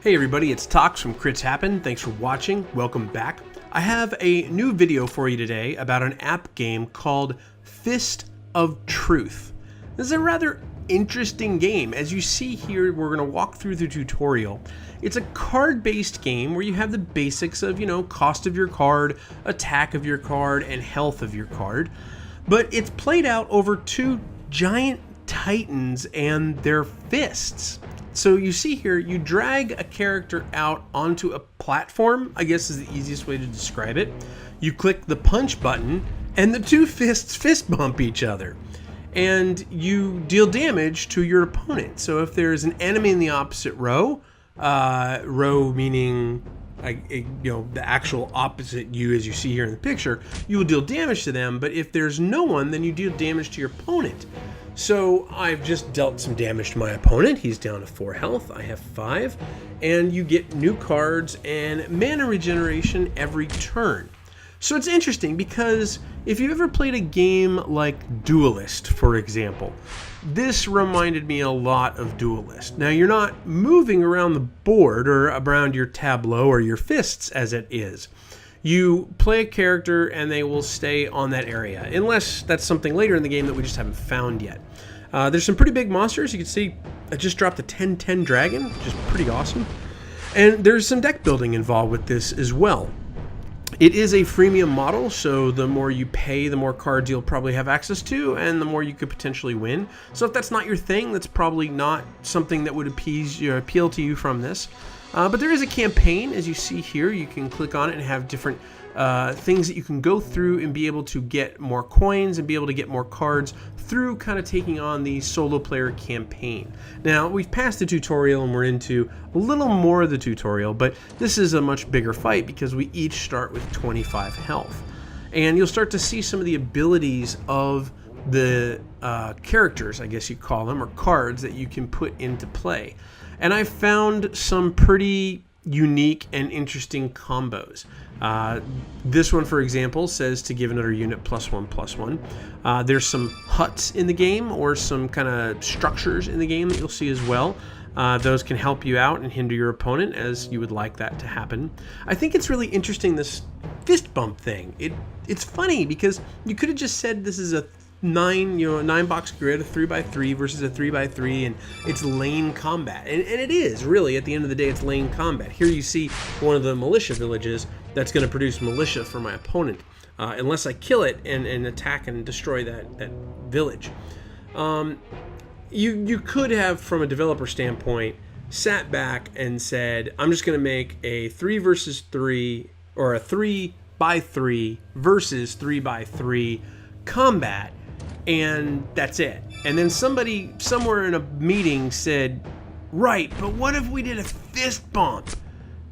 Hey everybody, it's Tox from Crits Happen. Thanks for watching. Welcome back. I have a new video for you today about an app game called Fist of Truth. This is a rather interesting game. As you see here, we're going to walk through the tutorial. It's a card-based game where you have the basics of, cost of your card, attack of your card, and health of your card. But it's played out over two giant titans and their fists. So you see here, you drag a character out onto a platform, I guess is the easiest way to describe it. You click the punch button, and the two fists fist bump each other. And you deal damage to your opponent. So if there's an enemy in the opposite row meaning the actual opposite you as you see here in the picture, you will deal damage to them. But if there's no one, then you deal damage to your opponent. So I've just dealt some damage to my opponent. He's down to 4 health. I have 5. And you get new cards and mana regeneration every turn. So it's interesting because if you've ever played a game like Duelist, for example, this reminded me a lot of Duelist. Now, you're not moving around the board or around your tableau or your fists as it is. You play a character and they will stay on that area, unless that's something later in the game that we just haven't found yet. There's some pretty big monsters. You can see I just dropped a 10-10 dragon, which is pretty awesome. And there's some deck building involved with this as well. It is a freemium model, so the more you pay, the more cards you'll probably have access to, and the more you could potentially win. So if that's not your thing, that's probably not something that would appeal to you from this. But there is a campaign, as you see here. You can click on it and have different things that you can go through and be able to get more coins and be able to get more cards through kind of taking on the solo player campaign. Now, we've passed the tutorial and we're into a little more of the tutorial, but this is a much bigger fight because we each start with 25 health. And you'll start to see some of the abilities of the characters, I guess you call them, or cards that you can put into play. And I found some pretty unique and interesting combos. This one, for example, says to give another unit +1/+1. There's some huts in the game or some kind of structures in the game that you'll see as well. Those can help you out and hinder your opponent as you would like that to happen. I think it's really interesting, this fist bump thing. It's funny because you could have just said this is a 9-box grid, a 3x3 versus a 3x3, and it's lane combat. And it is, really, at the end of the day, it's lane combat. Here you see one of the militia villages that's going to produce militia for my opponent, unless I kill it and attack and destroy that village. You could have, from a developer standpoint, sat back and said, I'm just going to make a 3 versus 3, or a 3x3 versus 3x3 combat, and that's it. And then somebody somewhere in a meeting said, right, but what if we did a fist bump?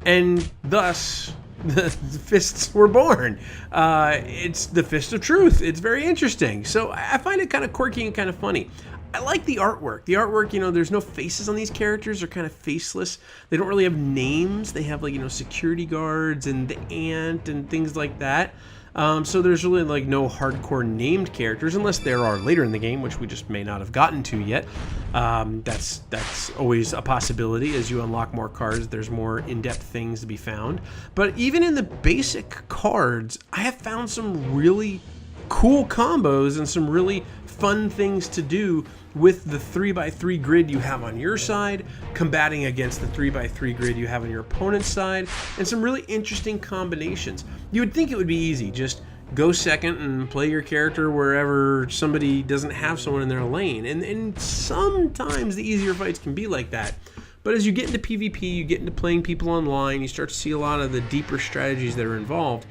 And thus the fists were born. It's the Fist of Truth. It's very interesting. So I find it kind of quirky and kind of funny. I like the artwork. The artwork, there's no faces on these characters. They're kind of faceless. They don't really have names. They have security guards and the ant and things like that. So there's really no hardcore named characters, unless there are later in the game, which we just may not have gotten to yet. That's always a possibility. As you unlock more cards, there's more in-depth things to be found. But even in the basic cards, I have found some really cool combos and some really fun things to do with the 3x3 grid you have on your side, combating against the 3x3 grid you have on your opponent's side, and some really interesting combinations. You would think it would be easy, just go second and play your character wherever somebody doesn't have someone in their lane, and sometimes the easier fights can be like that. But as you get into PvP, you get into playing people online, you start to see a lot of the deeper strategies that are involved.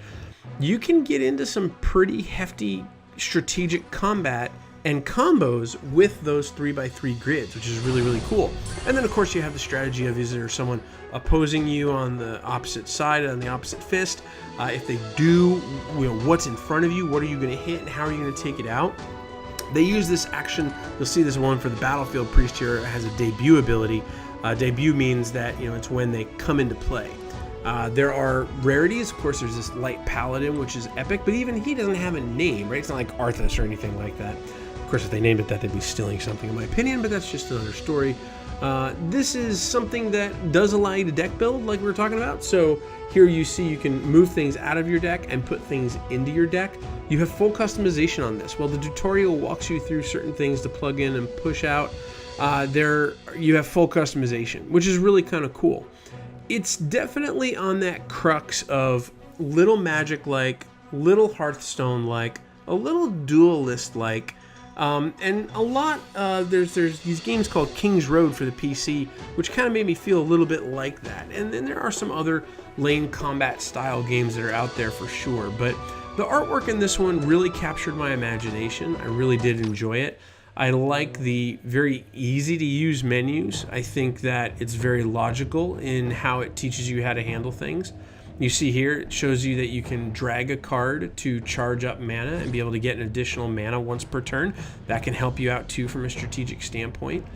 You can get into some pretty hefty strategic combat and combos with those 3x3 grids, which is really, really cool. And then, of course, you have the strategy of, is there someone opposing you on the opposite side, on the opposite fist? If they do, what's in front of you? What are you going to hit, and how are you going to take it out? They use this action. You'll see this one for the Battlefield Priest here. It has a debut ability. Debut means that it's when they come into play. There are rarities. Of course, there's this Light Paladin, which is epic, but even he doesn't have a name, right? It's not like Arthas or anything like that. Of course, if they named it that, they'd be stealing something, in my opinion, but that's just another story. This is something that does allow you to deck build like we were talking about. So here you see you can move things out of your deck and put things into your deck. You have full customization on this. Well, the tutorial walks you through certain things to plug in and push out. There you have full customization, which is really kind of cool. It's definitely on that crux of little Magic-like, little Hearthstone-like, a little Duelist-like, and a lot, there's these games called King's Road for the PC, which kind of made me feel a little bit like that. And then there are some other lane combat style games that are out there for sure, but the artwork in this one really captured my imagination. I really did enjoy it. I like the very easy to use menus. I think that it's very logical in how it teaches you how to handle things. You see here, it shows you that you can drag a card to charge up mana and be able to get an additional mana once per turn. That can help you out too from a strategic standpoint.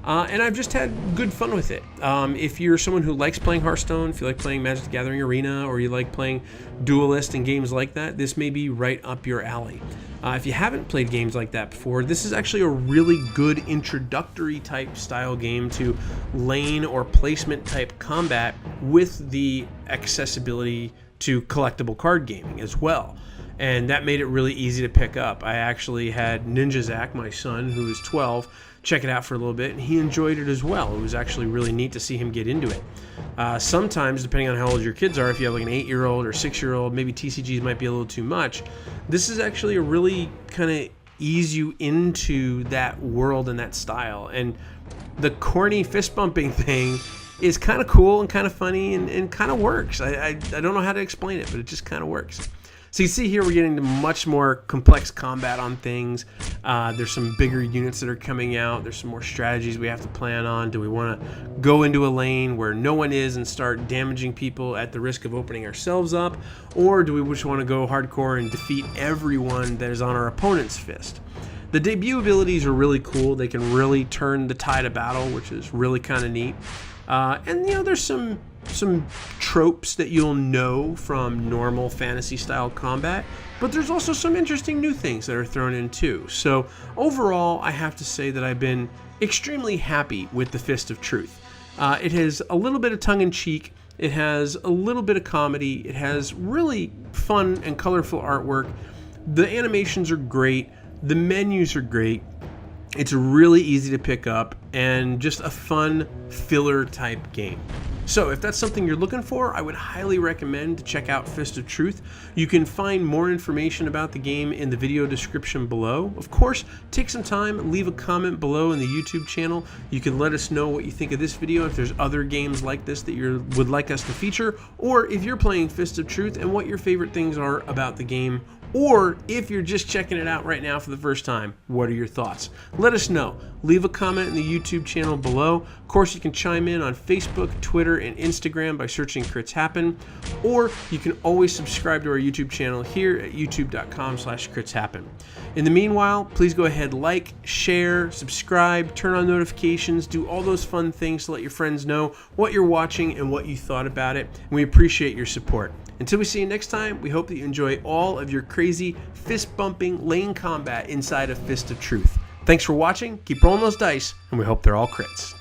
And I've just had good fun with it. If you're someone who likes playing Hearthstone, if you like playing Magic the Gathering Arena, or you like playing Duelist and games like that, this may be right up your alley. If you haven't played games like that before, this is actually a really good introductory type style game to lane or placement type combat with the accessibility to collectible card gaming as well. And that made it really easy to pick up. I actually had Ninja Zach, my son, who is 12, check it out for a little bit, and he enjoyed it as well. It was actually really neat to see him get into it. Sometimes, depending on how old your kids are, if you have like an 8-year-old or 6-year-old, maybe TCGs might be a little too much. This is actually a really kind of ease you into that world and that style. And the corny fist bumping thing is kind of cool and kind of funny and kind of works. I don't know how to explain it, but it just kind of works. So you see here we're getting to much more complex combat on things. There's some bigger units that are coming out. There's some more strategies we have to plan on. Do we want to go into a lane where no one is and start damaging people at the risk of opening ourselves up? Or do we just want to go hardcore and defeat everyone that is on our opponent's fist? The debut abilities are really cool. They can really turn the tide of battle, which is really kind of neat. And you know, there's some tropes that you'll know from normal fantasy style combat, but there's also some interesting new things that are thrown in too. So overall, I have to say that I've been extremely happy with the Fist of Truth. It has a little bit of tongue-in-cheek, it has a little bit of comedy, it has really fun and colorful artwork, the animations are great, the menus are great, it's really easy to pick up, and just a fun filler type game. So if that's something you're looking for, I would highly recommend to check out Fist of Truth. You can find more information about the game in the video description below. Of course, take some time, leave a comment below in the YouTube channel. You can let us know what you think of this video, if there's other games like this that you would like us to feature, or if you're playing Fist of Truth and what your favorite things are about the game. Or if you're just checking it out right now for the first time, what are your thoughts? Let us know. Leave a comment in the YouTube channel below. Of course, you can chime in on Facebook, Twitter, and Instagram by searching Crits Happen. Or you can always subscribe to our YouTube channel here at youtube.com/critshappen. In the meanwhile, please go ahead, like, share, subscribe, turn on notifications, do all those fun things to let your friends know what you're watching and what you thought about it. And we appreciate your support. Until we see you next time, we hope that you enjoy all of your crazy fist-bumping lane combat inside of Fist of Truth. Thanks for watching, keep rolling those dice, and we hope they're all crits.